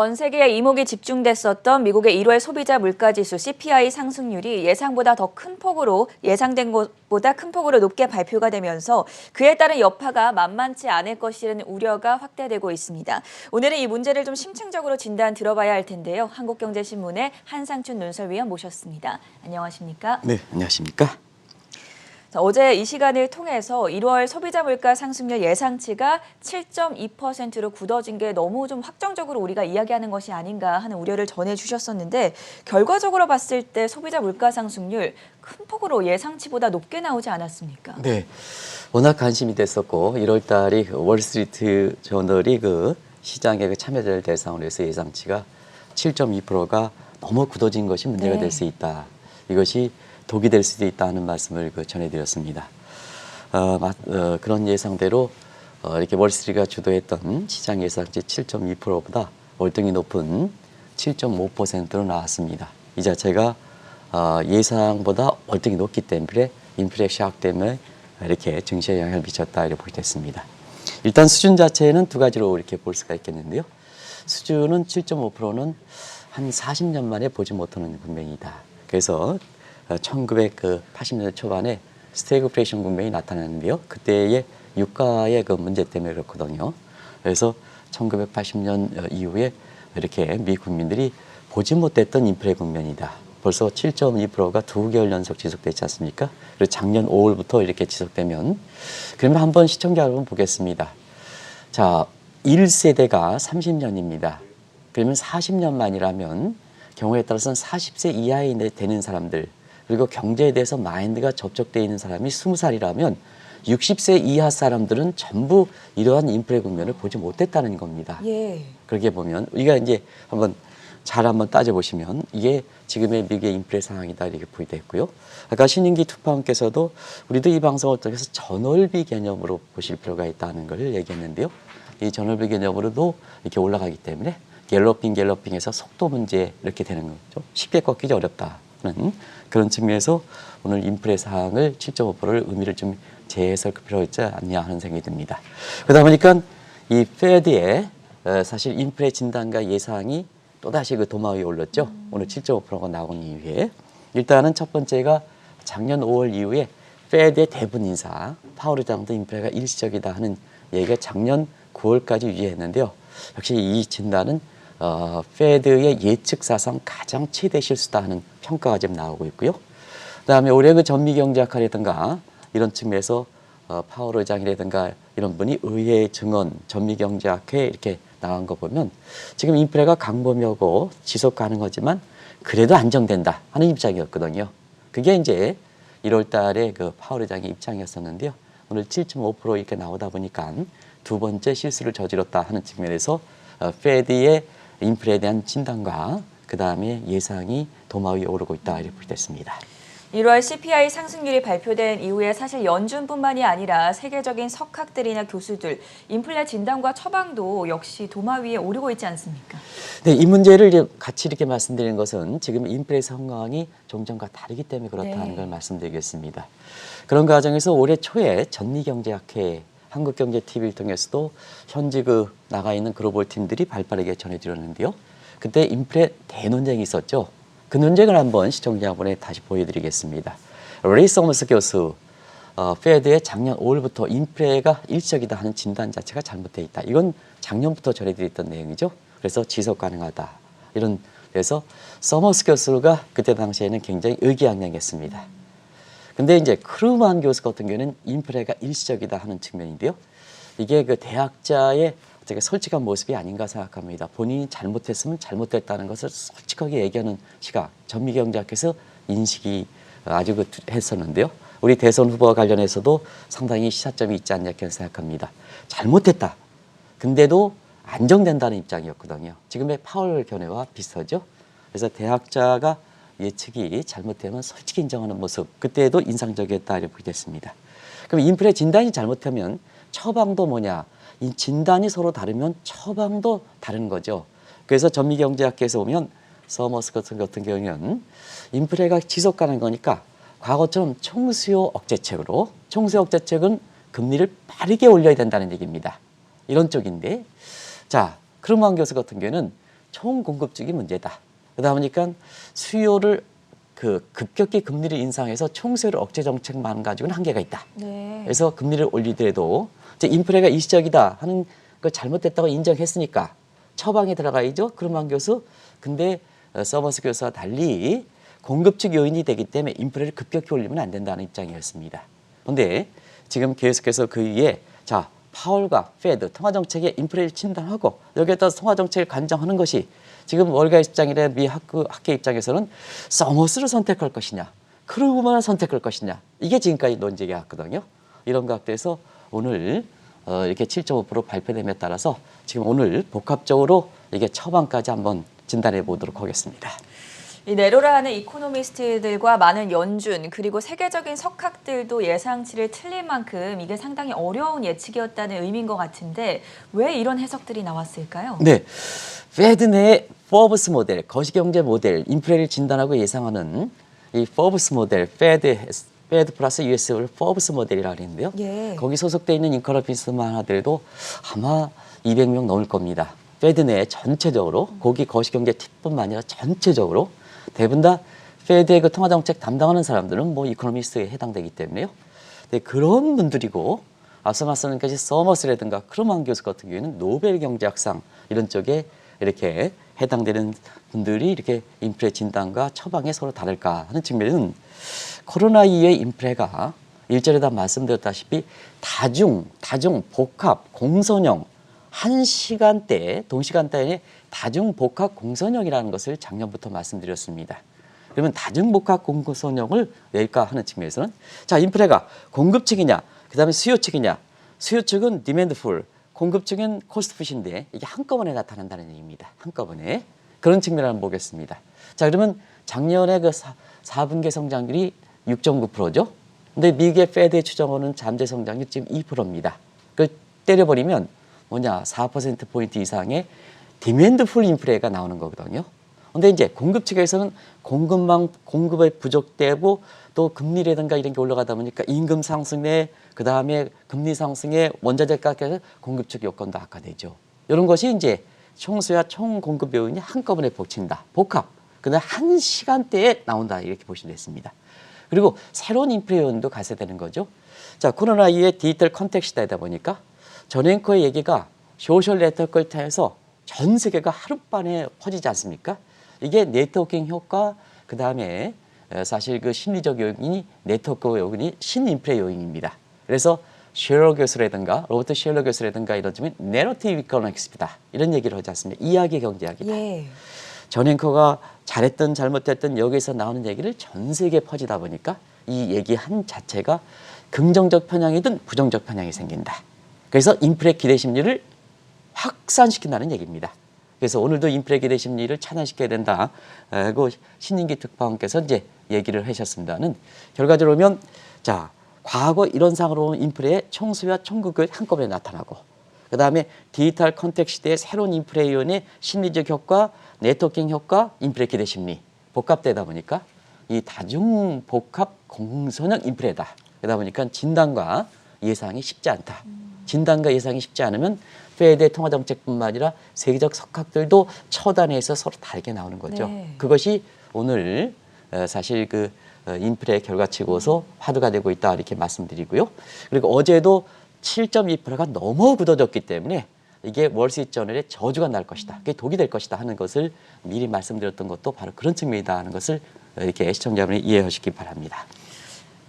전 세계에 이목이 집중됐었던 미국의 1월 소비자 물가지수 CPI 상승률이 예상보다 더 큰 폭으로 예상된 것보다 큰 폭으로 높게 발표가 되면서 그에 따른 여파가 만만치 않을 것이라는 우려가 확대되고 있습니다. 오늘은 이 문제를 좀 심층적으로 진단 들어봐야 할 텐데요. 한국경제신문의 한상춘 논설위원 모셨습니다. 안녕하십니까? 네, 안녕하십니까? 자, 어제 이 시간을 통해서 1월 소비자 물가 상승률 예상치가 7.2%로 굳어진 게 너무 좀 확정적으로 우리가 이야기하는 것이 아닌가 하는 우려를 전해주셨었는데 결과적으로 봤을 때 소비자 물가 상승률 큰 폭으로 예상치보다 높게 나오지 않았습니까? 네, 워낙 관심이 됐었고 1월 달이 월스트리트 저널이 시장의 참여자를 대상으로 해서 예상치가 7.2%가 너무 굳어진 것이 문제가 될 수 있다. 이것이 독이 될 수도 있다는 말씀을 전해드렸습니다. 그런 예상대로 이렇게 월스트리트가 주도했던 시장 예상치 7.2%보다 월등히 높은 7.5%로 나왔습니다. 이 자체가 예상보다 월등히 높기 때문에 인플레 샥 때문에 이렇게 증시에 영향을 미쳤다 이렇게 볼 수 있습니다. 일단 수준 자체는 두 가지로 이렇게 볼 수가 있겠는데요. 수준은 7.5%는 한 40년 만에 보지 못하는 국면이다. 그래서 1980년대 초반에 스태그플레이션 국면이 나타났는데요. 그때의 유가의 문제 때문에 그렇거든요. 그래서 1980년 이후에 이렇게 미 국민들이 보지 못했던 인플레 국면이다. 벌써 7.2%가 2개월 연속 지속되지 않습니까? 그리고 작년 5월부터 이렇게 지속되면 그러면 한번 시청자 여러분 보겠습니다. 자, 1세대가 30년입니다. 그러면 40년 만이라면 경우에 따라서는 40세 이하에 되는 사람들 그리고 경제에 대해서 마인드가 접촉되어 있는 사람이 20살이라면 60세 이하 사람들은 전부 이러한 인플레 국면을 보지 못했다는 겁니다. 예. 그렇게 보면 우리가 이제 한번 따져보시면 이게 지금의 미국의 인플레 상황이다 이렇게 보이겠고요. 아까 신인기 투파원께서도 우리도 이 방송을 통해서 전월비 개념으로 보실 필요가 있다는 걸 얘기했는데요. 이 전월비 개념으로도 이렇게 올라가기 때문에 갤러핑에서 속도 문제 이렇게 되는 거죠. 쉽게 꺾이기 어렵다는 그런 측면에서 오늘 인플레 사항을 7.5%를 의미를 좀 재해석할 필요가 있지 않냐 하는 생각이 듭니다. 그러다 보니까 이 페드의 사실 인플레 진단과 예상이 또다시 도마 위에 올랐죠. 오늘 7.5%가 나온 이후에 일단은 첫 번째가 작년 5월 이후에 페드의 대부분 인사 파월 의장도 인플레가 일시적이다 하는 얘기가 작년 9월까지 유지했는데요. 역시 이 진단은 페드의 예측 사상 가장 최대 실수다 하는 평가가 지금 나오고 있고요. 그다음에 올해 전미 경제학이라든가 이런 측면에서 파월 의장이라든가 이런 분이 의회 증언 전미 경제학회 이렇게 나간 거 보면 지금 인플레가 강보하고 지속 가능하지만 그래도 안정된다 하는 입장이었거든요. 그게 이제 1월 달에 파월 의장의 입장이었었는데요. 오늘 7.5% 이렇게 나오다 보니까 두 번째 실수를 저질렀다 하는 측면에서 페드의 인플레에 대한 진단과 그 다음에 예상이 도마 위에 오르고 있다 이렇게 됐습니다. 1월 CPI 상승률이 발표된 이후에 사실 연준뿐만이 아니라 세계적인 석학들이나 교수들, 인플레 진단과 처방도 역시 도마 위에 오르고 있지 않습니까? 네, 이 문제를 같이 이렇게 말씀드리는 것은 지금 인플레 상황이 종전과 다르기 때문에 그렇다는 걸 말씀드리겠습니다. 그런 과정에서 올해 초에 전미경제학회 한국경제TV를 통해서도 현지 나가 있는 글로벌 팀들이 발빠르게 전해드렸는데요. 그때 인플레 대논쟁이 있었죠. 그 논쟁을 한번 시청자분에 다시 보여드리겠습니다. 레이 서머스 교수, 페드의 작년 5월부터 인플레가 일시적이다 하는 진단 자체가 잘못되어 있다. 이건 작년부터 전해드렸던 내용이죠. 그래서 지속 가능하다. 그래서 서머스 교수가 그때 당시에는 굉장히 의기양양했습니다. 근데 이제 크루만 교수 같은 경우는 인플레가 일시적이다 하는 측면인데요. 이게 대학자의 어떻게 솔직한 모습이 아닌가 생각합니다. 본인이 잘못했으면 잘못됐다는 것을 솔직하게 얘기하는 시각, 전미경제학에서 인식이 아주 했었는데요. 우리 대선 후보와 관련해서도 상당히 시사점이 있지 않냐 생각합니다. 잘못했다. 근데도 안정된다는 입장이었거든요. 지금의 파월 견해와 비슷하죠. 그래서 대학자가 예측이 잘못되면 솔직히 인정하는 모습, 그때도 인상적이었다 이렇게 됐습니다. 그럼 인플레 진단이 잘못하면 처방도 뭐냐? 이 진단이 서로 다르면 처방도 다른 거죠. 그래서 전미경제학계에서 보면 서머스 같은 경우는 인플레가 지속 가는 거니까 과거처럼 총수요 억제책으로, 총수요 억제책은 금리를 빠르게 올려야 된다는 얘기입니다. 이런 쪽인데, 자, 크루만 교수 같은 경우는 총 공급축이 문제다. 그러다 보니까 수요를 급격히 금리를 인상해서 총수요를 억제 정책만 가지고는 한계가 있다. 네. 그래서 금리를 올리더라도 이제 인플레가 일시적이다 하는 걸 잘못됐다고 인정했으니까 처방에 들어가야죠. 그럼한 교수. 근데 서머스 교수와 달리 공급축 요인이 되기 때문에 인플레를 급격히 올리면 안 된다는 입장이었습니다. 그런데 지금 계속해서 그 위에 자 파월과 페드 통화정책의 인플레를 진단하고 여기에 따라서 통화정책을 관장하는 것이 지금 월가 입장이나 미 학계 입장에서는 서머스를 선택할 것이냐 크루그만을 선택할 것이냐 이게 지금까지 논쟁이 왔거든요. 이런 각도에서 오늘 이렇게 7.5% 발표됨에 따라서 지금 오늘 복합적으로 이게 처방까지 한번 진단해 보도록 하겠습니다. 이 네로라 하는 이코노미스트들과 많은 연준 그리고 세계적인 석학들도 예상치를 틀릴 만큼 이게 상당히 어려운 예측이었다는 의미인 것 같은데 왜 이런 해석들이 나왔을까요? 네, 페드 내 포브스 모델, 거시경제 모델, 인플레를 진단하고 예상하는 이 포브스 모델, 페드 플러스 US를 포브스 모델이라고 하는데요. 예. 거기 소속돼 있는 이코노미스트만 하더라도 아마 200명 넘을 겁니다. 페드 내 전체적으로 거기 거시경제 팁뿐만 아니라 전체적으로 대부분 다 페드의 그 통화정책 담당하는 사람들은 뭐 이코노미스트에 해당되기 때문에요. 네, 그런 분들이고 앞서 말씀드린 서머스라든가 크루만 교수 같은 경우에는 노벨 경제학상 이런 쪽에 이렇게 해당되는 분들이 이렇게 인플레 진단과 처방에 서로 다를까 하는 측면은 코로나 이후의 인플레가 일전에 다 말씀드렸다시피 다중, 복합, 공선형 한 시간대에 동시간대에 다중 복합 공선형이라는 것을 작년부터 말씀드렸습니다. 그러면 다중 복합 공선형을 낼까 하는 측면에서는 자 인플레가 공급 측이냐 그다음에 수요 측이냐 수요 측은 디맨드 풀 공급 측은 코스트 푸시인데 이게 한꺼번에 나타난다는 얘기입니다. 한꺼번에 그런 측면을 한번 보겠습니다. 자 그러면 작년에 그 4분기 성장률이 6.9%죠. 근데 미국의 페드의 추정하는 잠재 성장률 지금 2%입니다. 그 때려버리면 뭐냐 4%포인트 이상의 디맨드 풀 인플레가 나오는 거거든요. 근데 이제 공급 측에서는 공급이 부족되고 또 금리라든가 이런 게 올라가다 보니까 임금 상승 내 그다음에 금리 상승에 원자재 가격에서 공급 측 요건도 악화되죠. 이런 것이 이제 총수와 총 공급 요인이 한꺼번에 벅친다. 복합. 그다음 한 시간대에 나온다. 이렇게 보시면 됐습니다. 그리고 새로운 인플레 요인도 가세되는 거죠. 자, 코로나 이후에 디지털 컨텍스트이다 보니까 전 앵커의 얘기가 소셜 네트워크를 통해서 전 세계가 하룻밤에 퍼지지 않습니까? 이게 네트워킹 효과, 그 다음에 사실 그 심리적 요인이 네트워크 요인이 신인플레 요인입니다. 그래서 쉘러 교수라든가 로버트 쉘러 교수라든가 이런 점은 내러티브 이코노믹스입니다. 이런 얘기를 하지 않습니까? 이야기 경제학이다. 예. 전 앵커가 잘했든 잘못했든 여기서 나오는 얘기를 전 세계에 퍼지다 보니까 이 얘기 한 자체가 긍정적 편향이든 부정적 편향이 생긴다. 그래서 인플레 기대 심리를 확산시킨다는 얘기입니다. 그래서 오늘도 인플레 기대 심리를 차단시켜야 된다. 그 신인기 특파원께서 이제 얘기를 하셨습니다는 결과적으로 보면 자 과거 이런 상으로 인플레의 총수와 총급이 한꺼번에 나타나고 그 다음에 디지털 컨텍스트 시대의 새로운 인플레 요인의 심리적 효과, 네트워킹 효과, 인플레 기대 심리 복합되다 보니까 이 다중 복합 공선형 인플레다. 그러다 보니까 진단과 예상이 쉽지 않다. 진단과 예상이 쉽지 않으면 페드의 통화정책뿐만 아니라 세계적 석학들도 처단해서 서로 다르게 나오는 거죠. 네. 그것이 오늘 사실 그 인플레 결과치고서 화두가 되고 있다 이렇게 말씀드리고요. 그리고 어제도 7.2%가 너무 굳어졌기 때문에 이게 월스트리트저널의 저주가 날 것이다. 그게 독이 될 것이다 하는 것을 미리 말씀드렸던 것도 바로 그런 측면이다 하는 것을 이렇게 시청자 여러분이 이해하시기 바랍니다.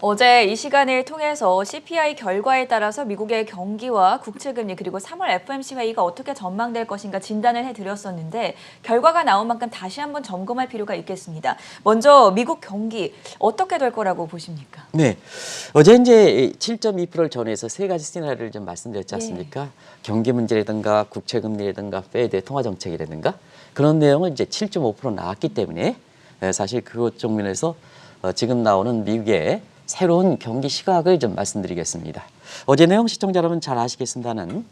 어제 이 시간을 통해서 CPI 결과에 따라서 미국의 경기와 국채금리 그리고 3월 FOMC 회의가 어떻게 전망될 것인가 진단을 해드렸었는데 결과가 나온 만큼 다시 한번 점검할 필요가 있겠습니다. 먼저 미국 경기 어떻게 될 거라고 보십니까? 네, 어제 이제 7.2%를 전해서 세 가지 시나리오를 좀 말씀드렸지 않습니까? 경기 문제라든가 국채금리라든가 페드의 통화정책이라든가 그런 내용은 이제 7.5% 나왔기 때문에 사실 그것 쪽면에서 지금 나오는 미국의 새로운 경기 시각을 좀 말씀드리겠습니다. 어제 내용 시청자 여러분 잘 아시겠습니다는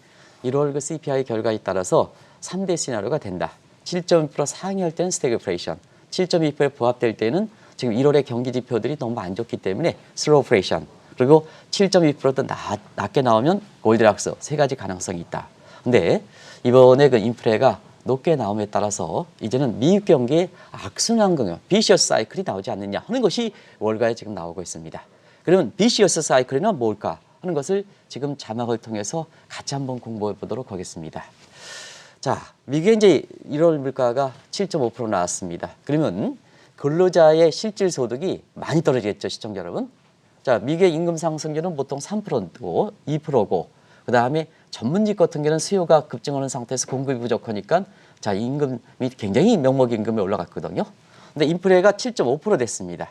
1월 그 CPI 결과에 따라서 3대 시나리오가 된다. 7.2% 상회할 때는 스태그플레이션, 7.2%에 부합될 때는 지금 1월의 경기 지표들이 너무 안 좋기 때문에 슬로우플레이션, 그리고 7.2%도 낮게 나오면 골드락스 세 가지 가능성이 있다. 근데 이번에 그 인플레가 높게 나옴에 따라서 이제는 미국 경기에 악순환 경영, 비시어스 사이클이 나오지 않느냐 하는 것이 월가에 지금 나오고 있습니다. 그러면 비시어스 사이클이란 뭘까 하는 것을 지금 자막을 통해서 같이 한번 공부해 보도록 하겠습니다. 자, 미국의 이제 1월 물가가 7.5% 나왔습니다. 그러면 근로자의 실질 소득이 많이 떨어지겠죠, 시청자 여러분. 자, 미국의 임금 상승률은 보통 3%고 2%고 그다음에 전문직 같은 경우는 수요가 급증하는 상태에서 공급이 부족하니까 자, 임금이 굉장히 명목 임금이 올라갔거든요. 근데 인플레가 7.5% 됐습니다.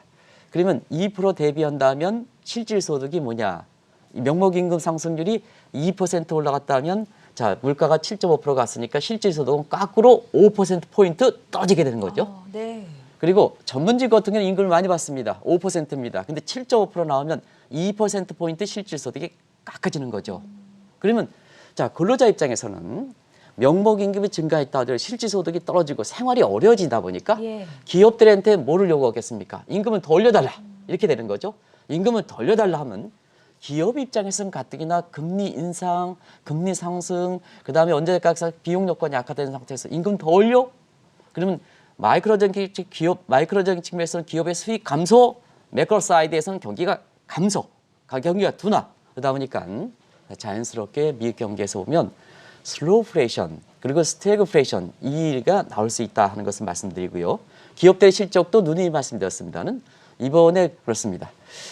그러면 2% 대비한다면 실질 소득이 뭐냐? 이 명목 임금 상승률이 2% 올라갔다면 자, 물가가 7.5% 갔으니까 실질 소득은 거꾸로 5%포인트 떨어지게 되는 거죠. 네. 그리고 전문직 같은 경우는 임금을 많이 받습니다. 5%입니다. 근데 7.5% 나오면 2%포인트 실질 소득이 깎아지는 거죠. 그러면 자, 근로자 입장에서는 명목 임금이 증가했다 하더라도 실질 소득이 떨어지고 생활이 어려워지다 보니까 예. 기업들한테 뭐를 요구하겠습니까? 임금을 더 올려달라. 이렇게 되는 거죠. 임금을 더 올려달라 하면 기업 입장에서는 가뜩이나 금리 인상, 금리 상승, 그다음에 원자재가격 비용 여건이 악화된 상태에서 임금 더 올려? 그러면 마이크로적인 측면에서는 기업의 수익 감소, 매크로 사이드에서는 경기가 감소, 경기가 둔화. 그러다 보니까 자연스럽게 미국 경기에서 보면 슬로우플레이션 그리고 스태그플레이션 이가 나올 수 있다 하는 것을 말씀드리고요. 기업들의 실적도 누누이 말씀드렸습니다는 이번에 그렇습니다.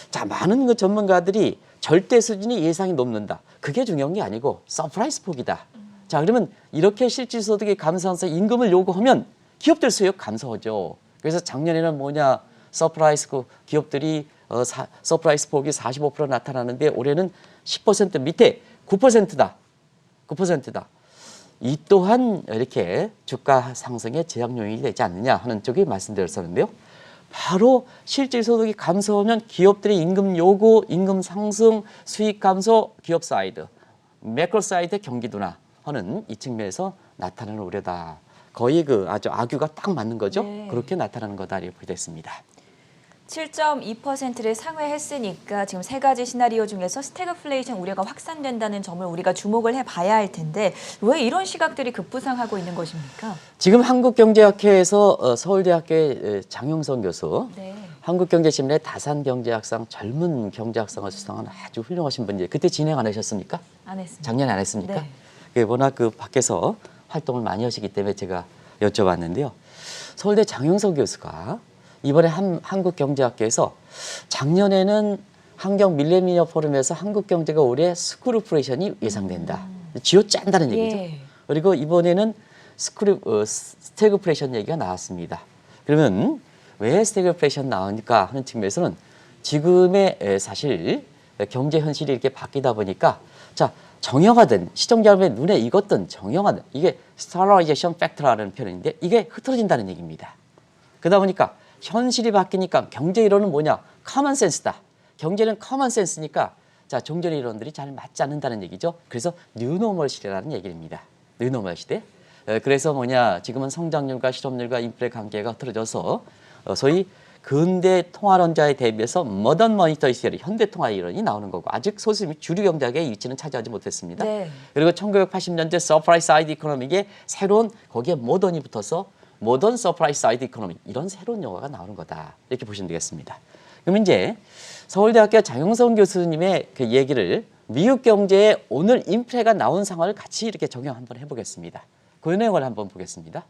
자, 많은 그 전문가들이 절대 수준이 예상이 넘는다. 그게 중요한 게 아니고 서프라이즈 폭이다. 자, 그러면 이렇게 실질 소득이 감소하면서 임금을 요구하면 기업들 수익 감소하죠. 그래서 작년에는 뭐냐 서프라이즈 기업들이 서프라이즈 폭이 45% 나타나는데 올해는 10% 밑에 9%다. 9%다. 이 또한 이렇게 주가 상승의 제약 요인이 되지 않느냐 하는 쪽에 말씀드렸었는데요. 바로 실질 소득이 감소하면 기업들의 임금 요구, 임금 상승, 수익 감소, 기업 사이드, 매크로 사이드 경기 둔화 하는 이 측면에서 나타나는 우려다. 거의 그 아주 악유가 딱 맞는 거죠. 네. 그렇게 나타나는 거다 이렇게 됐습니다. 7.2%를 상회했으니까 지금 세 가지 시나리오 중에서 스태그플레이션 우려가 확산된다는 점을 우리가 주목을 해봐야 할 텐데 왜 이런 시각들이 급부상하고 있는 것입니까? 지금 한국경제학회에서 서울대학교의 장용선 교수, 네. 한국경제신문의 다산경제학상 젊은 경제학상을 수상한 아주 훌륭하신 분이에요. 그때 진행 안 하셨습니까? 안 했습니다. 작년에 안 했습니까? 네. 워낙 그 밖에서 활동을 많이 하시기 때문에 제가 여쭤봤는데요. 서울대 장용선 교수가 이번에 한국경제학회에서 작년에는 환경 밀레니엄 포럼에서 한국 경제가 올해 스크루플레이션이 예상된다. 쥐어짠다는 얘기죠. 예. 그리고 이번에는 스태그플레이션 얘기가 나왔습니다. 그러면 왜 스태그플레이션 나오니까 하는 측면에서는 지금의 사실 경제 현실이 이렇게 바뀌다 보니까 자 정형화된 시청자 여러분의 눈에 익었던 정형화된 이게 스타라이제이션 팩터라는 표현인데 이게 흐트러진다는 얘기입니다. 그러다 보니까 현실이 바뀌니까 경제 이론은 뭐냐? 커먼센스다. 경제는 커먼센스니까 자 종전의 이론들이 잘 맞지 않는다는 얘기죠. 그래서 뉴노멀 시대라는 얘기입니다. 뉴노멀 시대. 그래서 뭐냐? 지금은 성장률과 실업률과 인플레 관계가 흐트러져서 소위 근대 통화론자에 대비해서 모던 머니터리 시절이 현대 통화 이론이 나오는 거고 아직 소수 주류 경제학의 위치는 차지하지 못했습니다. 네. 그리고 1980년대 서프라이즈 사이드 이코노믹에 새로운 거기에 모던이 붙어서 모던 서프라이즈 사이드 이코노믹 이런 새로운 용어가 나오는 거다 이렇게 보시면 되겠습니다. 그럼 이제 서울대학교 장용선 교수님의 그 얘기를 미국 경제에 오늘 인플레가 나온 상황을 같이 이렇게 적용 한번 해보겠습니다. 그 내용을 한번 보겠습니다.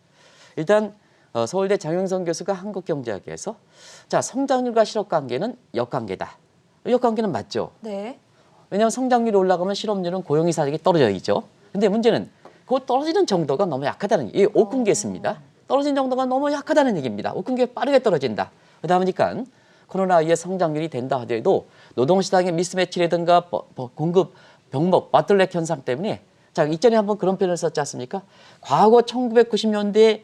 일단 서울대 장용선 교수가 한국경제학에서 자 성장률과 실업 관계는 역관계다. 역관계는 맞죠. 네. 왜냐하면 성장률이 올라가면 실업률은 고용이 사직이 떨어져야죠. 근데 문제는 그 떨어지는 정도가 너무 약하다는 이 옥군계수입니다. 떨어진 정도가 너무 약하다는 얘기입니다. 옥군계 빠르게 떨어진다. 그러다 보니까 코로나 이후에 성장률이 된다 하더라도 노동시장의 미스매치라든가 공급 병목 바틀렉 현상 때문에 자 이전에 한번 그런 표현을 썼지 않습니까? 과거 1990년대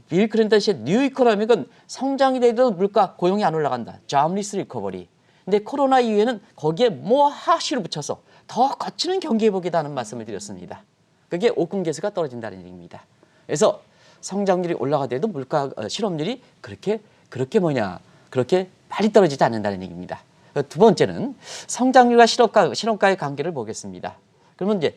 빌 클린턴 시의 뉴 이코노믹은 성장이 돼도 물가 고용이 안 올라간다. 잡리스 리커버리. 근데 코로나 이후에는 거기에 뭐 하시를 붙여서 더 거치는 경기 회복이다는 말씀을 드렸습니다. 그게 옥군계수가 떨어진다는 얘기입니다. 그래서 성장률이 올라가더라도 물가 실업률이 그렇게 빨리 떨어지지 않는다는 얘기입니다. 두 번째는 성장률과 실업가의 관계를 보겠습니다. 그러면 이제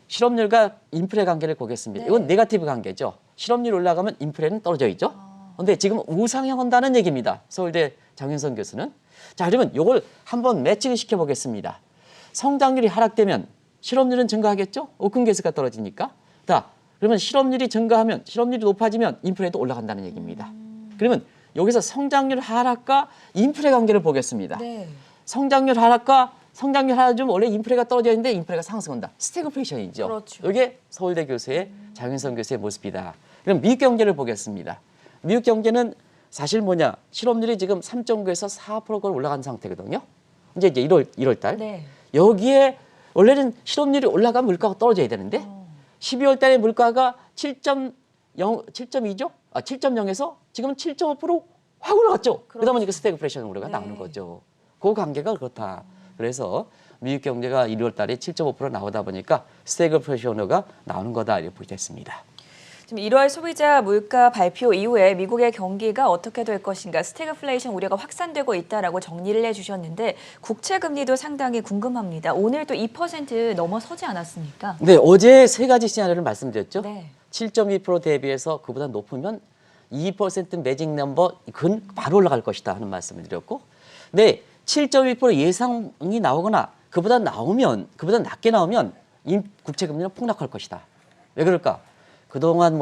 실업률과 인플레 관계를 보겠습니다. 이건 네거티브 관계죠. 실업률이 올라가면 인플레는 떨어져 있죠. 근데 지금 우상향 온다는 얘기입니다. 서울대 장윤선 교수는. 자, 그러면 이걸 한번 매칭을 시켜보겠습니다. 성장률이 하락되면 실업률은 증가하겠죠? 오픈 계수가 떨어지니까. 자, 그러면 실업률이 증가하면, 실업률이 높아지면 인플레도 올라간다는 얘기입니다. 그러면 여기서 성장률 하락과 인플레 관계를 보겠습니다. 네. 성장률 하락과 성장률 하락은 원래 인플레가 떨어져 있는데 인플레가 상승한다. 스태그플레이션이죠. 그렇죠. 이게 서울대 교수의 장윤선 교수의 모습이다. 그럼 미국 경제를 보겠습니다. 미국 경제는 사실 뭐냐? 실업률이 지금 3.9에서 4%가 올라간 상태거든요. 이제 1월 달. 네. 여기에 원래는 실업률이 올라가면 물가가 떨어져야 되는데 12월 달에 물가가 7.2죠? 7.0에서 지금 7.5%확 올라갔죠. 그러다 보니까 스태그플레이션 우려가 네. 나오는 거죠. 그 관계가 그렇다. 그래서 미국 경제가 1월 달에 7.5% 나오다 보니까 스태그플레이션 우려가 나오는 거다 이렇게 보겠습니다. 지금 1월 소비자 물가 발표 이후에 미국의 경기가 어떻게 될 것인가 스태그플레이션 우려가 확산되고 있다라고 정리를 해주셨는데 국채 금리도 상당히 궁금합니다. 오늘 또 2% 넘어서지 않았습니까? 네, 어제 세 가지 시나리오를 말씀드렸죠. 네. 7.2% 대비해서 그보다 높으면 2% 매직 넘버 근 바로 올라갈 것이다 하는 말씀을 드렸고, 네, 7.2% 예상이 나오거나 그보다 낮게 나오면 국채 금리는 폭락할 것이다. 왜 그럴까? 그동안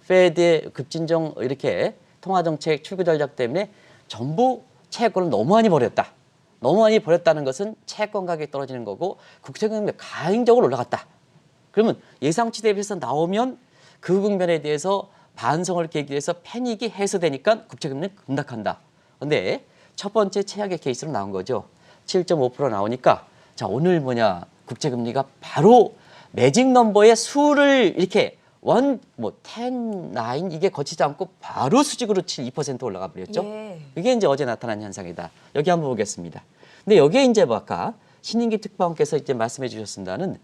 페드의 급진정 이렇게 통화정책 출구 전략 때문에 전부 채권을 너무 많이 버렸다. 너무 많이 버렸다는 것은 채권 가격이 떨어지는 거고 국채 금리가 가행적으로 올라갔다. 그러면 예상치 대비해서 나오면 그 국면에 대해서 반성을 계기로 해서 패닉이 해소되니까 국채 금리는 급락한다. 근데 첫 번째 최악의 케이스로 나온 거죠. 7.5% 나오니까 자, 오늘 국채 금리가 바로 매직 넘버의 수를 이렇게 10, 9 이게 거치지 않고 바로 수직으로 2% 올라가 버렸죠. 예. 이게 이제 어제 나타난 현상이다. 여기 한번 보겠습니다. 근데 여기에 이제 아까 신인기 특파원께서 이제 말씀해 주셨습니다는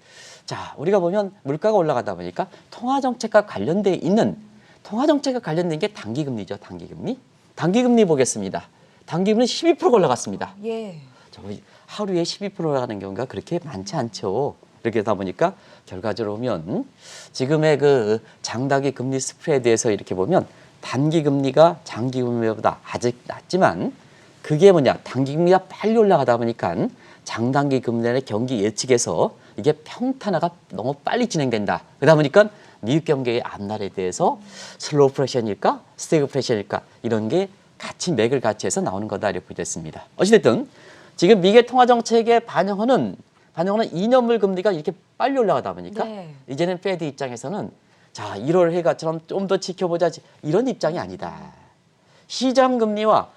자, 우리가 보면 물가가 올라가다 보니까 통화정책과 관련돼 있는 통화정책과 관련된 게 단기금리죠. 단기금리. 단기금리 보겠습니다. 단기금리 12%가 올라갔습니다. 예. 하루에 12% 올라가는 경우가 그렇게 많지 않죠. 이렇게 하다 보니까 결과적으로 보면 지금의 그 장단기 금리 스프레드에서 이렇게 보면 단기 금리가 장기 금리보다 아직 낮지만 그게 단기 금리가 빨리 올라가다 보니까 장단기 금리의 경기 예측에서 이게 평탄화가 너무 빨리 진행된다. 그러다 보니까 미국 경기의 앞날에 대해서 슬로우 프레션일까 스태그플레이션일까 이런 게 같이 맥을 같이 해서 나오는 거다 이렇게 보겠습니다. 어찌됐든 지금 미국의 통화정책에 반영하는 2년물 금리가 이렇게 빨리 올라가다 보니까 네. 이제는 페드 입장에서는 자 1월 해가처럼 좀 더 지켜보자 이런 입장이 아니다. 시장 금리와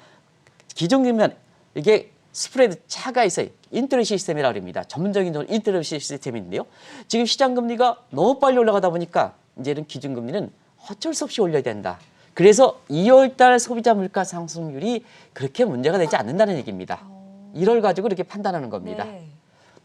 기존 금리는 이게 스프레드 차가 있어요. 인터레 시스템이라고 합니다. 전문적인 인터레 시스템인데요. 지금 시장 금리가 너무 빨리 올라가다 보니까 이제는 기준 금리는 어쩔 수 없이 올려야 된다. 그래서 2월 달 소비자 물가 상승률이 그렇게 문제가 되지 않는다는 얘기입니다. 1월 가지고 이렇게 판단하는 겁니다. 네.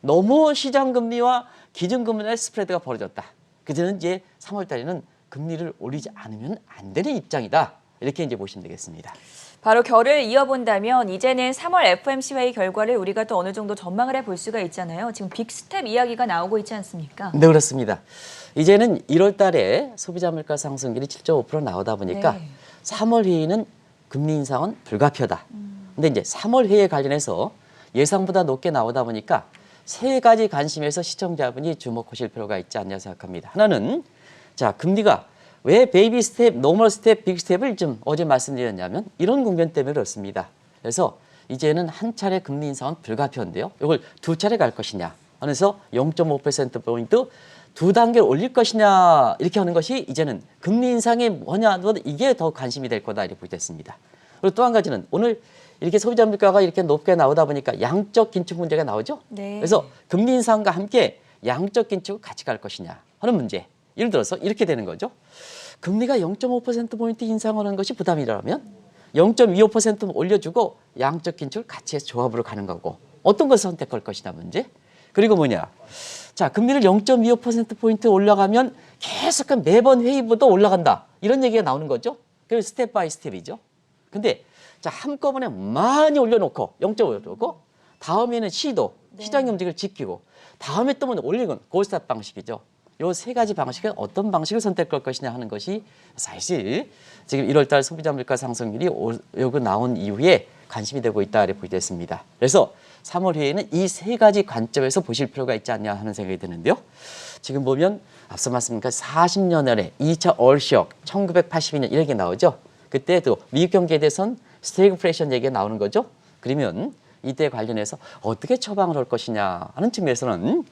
너무 시장 금리와 기준 금리의 스프레드가 벌어졌다. 그제는 이제 3월 달에는 금리를 올리지 않으면 안 되는 입장이다. 이렇게 이제 보시면 되겠습니다. 바로 결을 이어본다면 이제는 3월 FOMC 회의 결과를 우리가 또 어느 정도 전망을 해볼 수가 있잖아요. 지금 빅스텝 이야기가 나오고 있지 않습니까? 네, 그렇습니다. 이제는 1월 달에 소비자 물가 상승률이 7.5% 나오다 보니까 네. 3월 회의는 금리 인상은 불가피하다. 근데 이제 3월 회의에 관련해서 예상보다 높게 나오다 보니까 세 가지 관심에서 시청자분이 주목하실 필요가 있지 않냐 생각합니다. 하나는 자, 금리가 왜 베이비 스텝, 노멀 스텝, 빅 스텝을 좀 어제 말씀드렸냐면 이런 국면 때문에 그렇습니다. 그래서 이제는 한 차례 금리 인상은 불가피한데요. 이걸 두 차례 갈 것이냐. 그래서 0.5%포인트 두 단계를 올릴 것이냐 이렇게 하는 것이 이제는 금리 인상이 뭐냐 이게 더 관심이 될 거다 이렇게 보겠습니다. 그리고 또 한 가지는 오늘 이렇게 소비자 물가가 이렇게 높게 나오다 보니까 양적 긴축 문제가 나오죠. 네. 그래서 금리 인상과 함께 양적 긴축을 같이 갈 것이냐 하는 문제. 예를 들어서 이렇게 되는 거죠. 금리가 0.5%포인트 인상하는 것이 부담이라면 0.25% 올려주고 양적 긴축을 같이 해서 조합으로 가는 거고 어떤 것을 선택할 것이냐 문제. 그리고 자, 금리를 0.25%포인트 올라가면 계속 매번 회의보다 올라간다. 이런 얘기가 나오는 거죠. 그래서 스텝 바이 스텝이죠. 근데 자, 한꺼번에 많이 올려놓고 0.5 올려놓고 다음에는 시장의 움직임을 지키고 다음에 또 올리는 고스톱 방식이죠. 요 세 가지 방식은 어떤 방식을 선택할 것이냐 하는 것이 사실 지금 1월달 소비자 물가 상승률이 요거 나온 이후에 관심이 되고 있다 이렇게 보겠습니다. 그래서 3월 회에는 이 세 가지 관점에서 보실 필요가 있지 않냐 하는 생각이 드는데요. 지금 보면 앞서 말씀드린 40년 전에 2차 얼쇼크 1982년 이렇게 나오죠. 그때도 미국 경제에 대해서는 스태그플레이션 얘기가 나오는 거죠. 그러면 이때 관련해서 어떻게 처방을 할 것이냐 하는 측면에서는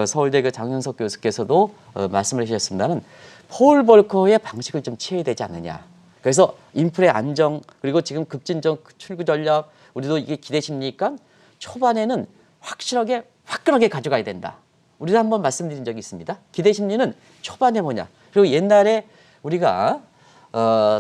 서울대 장윤석 교수께서도 말씀을 하셨습니다는 폴 볼커의 방식을 좀 취해야 되지 않느냐. 그래서 인플레 안정 그리고 지금 급진적 출구 전략 우리도 이게 기대 심리니까 초반에는 확실하게 화끈하게 가져가야 된다. 우리도 한번 말씀드린 적이 있습니다. 기대 심리는 초반에 뭐냐. 그리고 옛날에 우리가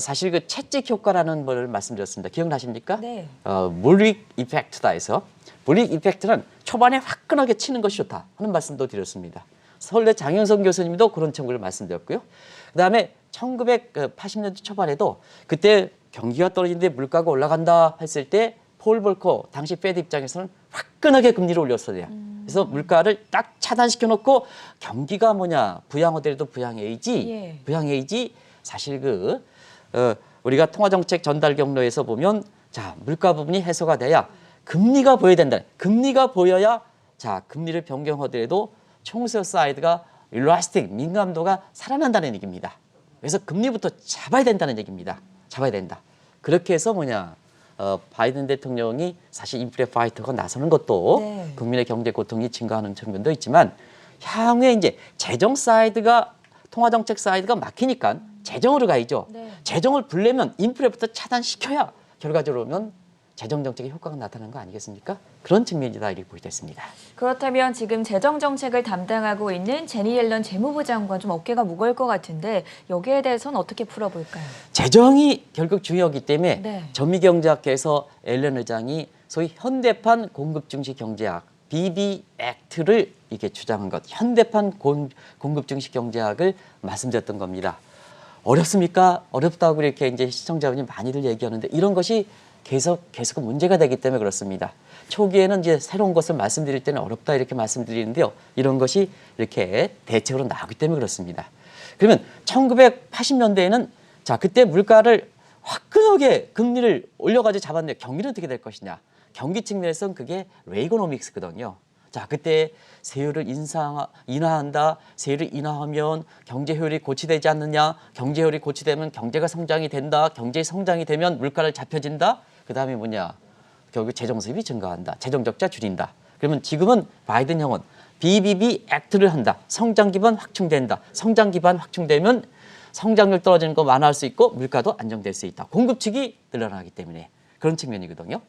사실 그 채찍 효과라는 걸 말씀드렸습니다. 기억나십니까? 네. 물릭 이펙트다 해서 물릭 이펙트는 초반에 화끈하게 치는 것이 좋다 하는 말씀도 드렸습니다. 서울대 장윤성 교수님도 그런 청구를 말씀드렸고요. 그다음에 1980년대 초반에도 그때 경기가 떨어지는데 물가가 올라간다 했을 때 폴 볼커 당시 페드 입장에서는 화끈하게 금리를 올렸어요. 그래서 물가를 딱 차단시켜 놓고 경기가 뭐냐 부양하더라도 부양해야지 예. 부양해야지 사실 우리가 통화정책 전달 경로에서 보면 자 물가 부분이 해소가 돼야 금리가 보여야 된다. 금리가 보여야 자 금리를 변경하더라도 총수요 사이드가 일라스틱 민감도가 살아난다는 얘기입니다. 그래서 금리부터 잡아야 된다는 얘기입니다. 잡아야 된다. 그렇게 해서 뭐냐 바이든 대통령이 사실 인플레 파이터가 나서는 것도 네. 국민의 경제 고통이 증가하는 측면도 있지만 향후에 이제 재정 사이드가 통화정책 사이드가 막히니까 재정으로 가야죠. 네. 재정을 불려면 인플레부터 차단시켜야 결과적으로 보면 재정정책의 효과가 나타나는 거 아니겠습니까? 그런 측면이다 이렇게 보겠습니다. 그렇다면 지금 재정정책을 담당하고 있는 제니 옐런 재무부 장관 좀 어깨가 무거울 것 같은데 여기에 대해서는 어떻게 풀어볼까요? 재정이 결국 중요하기 때문에 네. 전미경제학계에서 앨런 의장이 소위 현대판 공급 중시 경제학 BB 액트를 이렇게 주장한 것, 현대판 공급 중시 경제학을 말씀드렸던 겁니다. 어렵습니까? 어렵다고 이렇게 이제 시청자분이 많이들 얘기하는데 이런 것이 계속 문제가 되기 때문에 그렇습니다. 초기에는 이제 새로운 것을 말씀드릴 때는 어렵다 이렇게 말씀드리는데요. 이런 것이 이렇게 대책으로 나오기 때문에 그렇습니다. 그러면 1980년대에는 자 그때 물가를 화끈하게 금리를 올려가지고 잡았는데 경기는 어떻게 될 것이냐. 경기 측면에서는 그게 레이거노믹스거든요. 자 그때 세율을 인하한다. 세율을 인하하면 경제 효율이 고취되지 않느냐. 경제 효율이 고취되면 경제가 성장이 된다. 경제 성장이 되면 물가를 잡혀진다. 그다음에 뭐냐. 결국 재정 수입이 증가한다. 재정 적자 줄인다. 그러면 지금은 바이든 형은 BBB 액트를 한다. 성장 기반 확충된다. 성장 기반 확충되면 성장률 떨어지는 거 완화할 수 있고 물가도 안정될 수 있다. 공급 측이 늘어나기 때문에 그런 측면이거든요.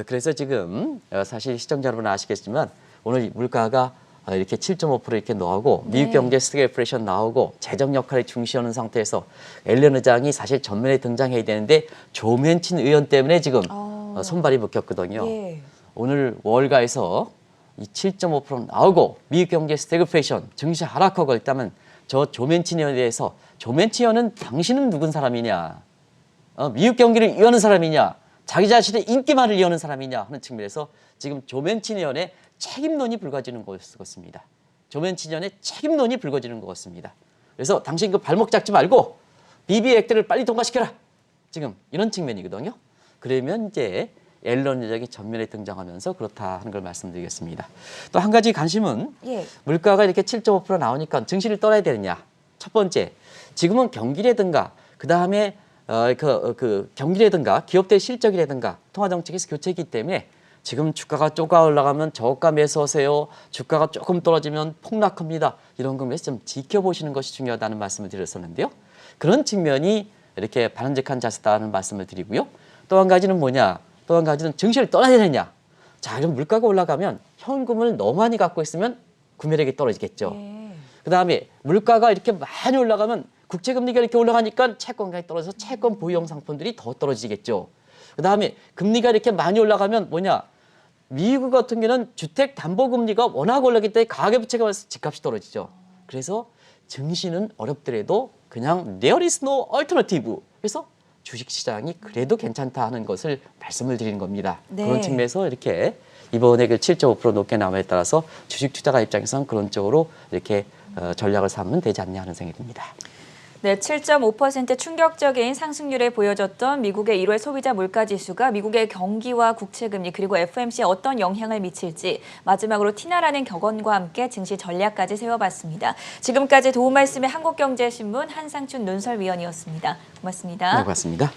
그래서 지금 사실 시청자 여러분 아시겠지만 오늘 물가가 이렇게 7.5% 이렇게 나오고 미국 경제 스태그플레이션 나오고 재정 역할을 중시하는 상태에서 앨런 의장이 사실 전면에 등장해야 되는데 조 맨친 의원 때문에 지금 손발이 묶였거든요. 예. 오늘 월가에서 이 7.5% 나오고 미국 경제 스태그플레이션 증시 하락하고 있다면 저 조 맨친 의원에 대해서 조 맨친 의원은 당신은 누군 사람이냐? 미국 경기를 이어는 사람이냐? 자기 자신의 인기만을 이어는 사람이냐 하는 측면에서 지금 조 맨친 의원의 책임론이 불거지는 것 같습니다. 조 맨친 의원의 책임론이 불거지는 것 같습니다. 그래서 당신 그 발목 잡지 말고 BB 액트를 빨리 통과시켜라. 지금 이런 측면이거든요. 그러면 이제 앨런 의장이 전면에 등장하면서 그렇다 하는 걸 말씀드리겠습니다. 또 한 가지 관심은 예. 물가가 이렇게 7.5% 나오니까 증시를 떠나야 되느냐. 첫 번째, 지금은 경기라든가 그다음에 경기라든가 기업들 실적이라든가 통화정책에서 교체이기 때문에 지금 주가가 쪼가 올라가면 저가 매수하세요. 주가가 조금 떨어지면 폭락합니다. 이런 것에서 좀 지켜보시는 것이 중요하다는 말씀을 드렸었는데요. 그런 측면이 이렇게 바람직한 자세다는 말씀을 드리고요. 또 한 가지는 뭐냐? 또 한 가지는 증시를 떠나야 되느냐? 자, 그럼 물가가 올라가면 현금을 너무 많이 갖고 있으면 구매력이 떨어지겠죠. 예. 그다음에 물가가 이렇게 많이 올라가면 국채금리가 이렇게 올라가니까 채권가격이 떨어져서 채권 보유형 상품들이 더 떨어지겠죠. 그다음에 금리가 이렇게 많이 올라가면 뭐냐? 미국 같은 경우는 주택담보금리가 워낙 올랐기 때문에 가계부채가 와서 집값이 떨어지죠. 그래서 증시는 어렵더라도 그냥 there is no alternative. 그래서 주식시장이 그래도 괜찮다 하는 것을 말씀을 드리는 겁니다. 네. 그런 측면에서 이렇게 이번에 그 7.5% 높게 남에 따라서 주식 투자가 입장에서는 그런 쪽으로 이렇게 전략을 삼으면 되지 않냐 하는 생각이 듭니다. 네, 7.5% 충격적인 상승률을 보여줬던 미국의 1월 소비자 물가지수가 미국의 경기와 국채금리 그리고 FOMC에 어떤 영향을 미칠지 마지막으로 티나라는 격언과 함께 증시 전략까지 세워봤습니다. 지금까지 도움 말씀의 한국경제신문 한상춘 논설위원이었습니다. 고맙습니다. 네, 고맙습니다.